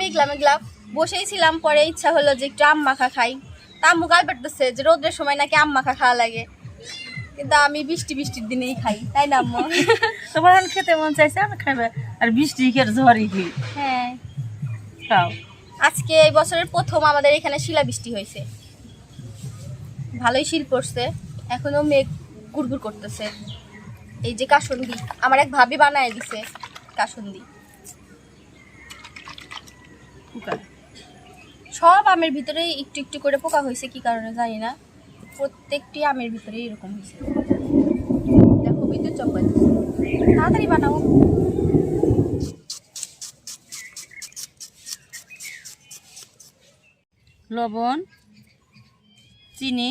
মেঘলা মেঘলা বসেই ছিলাম, পরে ইচ্ছা হলো যে একটু আম মাখা খাই। তা আম্মু গাল পাড়তেছে যে রোদ্রের সময় নাকি আম মাখা খাওয়া লাগে, কিন্তু আমি বৃষ্টির দিনেই খাই, তাই না আম্মু? তোমার খেতে মন চাইছে আমি খাইবে, আর বৃষ্টি খেয়ে ঝড়ি খেয়ে হ্যাঁ, খাও। আজকে এই বছরের প্রথম আমাদের এখানে শিলাবৃষ্টি হয়েছে, ভালোই শীত পড়ছে। এখনো মেঘ গুড়গুড় করতেছে। এই যে কাসুন্দি আমার এক ভাবি বানায় দিছে, কাসুন্দি সব আমের ভিতরে একটু একটু করে পোকা হয়েছে, কি কারণে জানি না, প্রত্যেকটি আমের ভিতরে এরকম হয়েছে। দেখো বিদ্যুৎ চমকাই দিচ্ছে, তাড়াতাড়ি বানাও। লবণ, চিনি,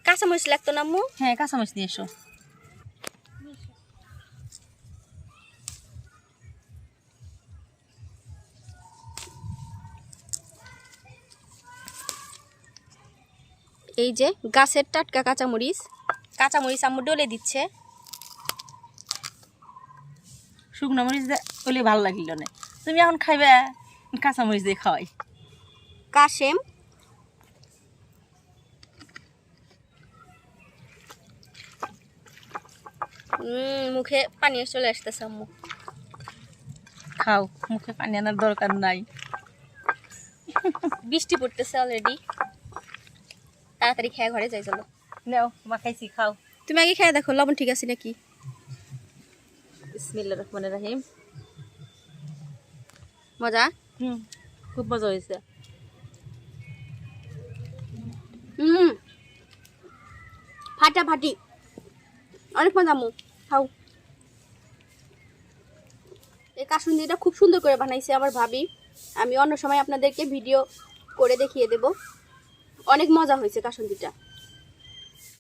কাঁচামরিচ লাগতো না আম্মু? হ্যাঁ কাঁচামরিচ নিয়ে এসো। এই যে গাছের টাটকা কাঁচামরিচ, কাঁচামরিচ আম্মু ডলে দিচ্ছে। শুকনো মরিচ হলে ভালো লাগিল না, তুমি এখন খাইবে কাঁচামরিচ দিয়ে খাওয়াই। কাশেম মুখে পানি চলে আসতেছে আম্মু। খাও, মুখে পানি আনার দরকার নাই। বৃষ্টি পড়তেছে অলরেডি, তাড়াতাড়ি খেয়ে ঘরে যাই চলো। নাও মাখাইছি, খাও। তুমি আগে খেয়ে দেখো লবণ ঠিক আছে নাকি। বিসমিল্লাহির রহমানির রহিম। মজা? খুব মজা হয়েছে। ফাটাফাটি, অনেক মজা আম্মু, খাও। এই কাসুন্দিটা খুব সুন্দর করে বানাইছে আমার ভাবি, আমি অন্য সময় আপনাদেরকে ভিডিও করে দেখিয়ে দেব। অনেক মজা হয়েছে কাসুন্দিটা।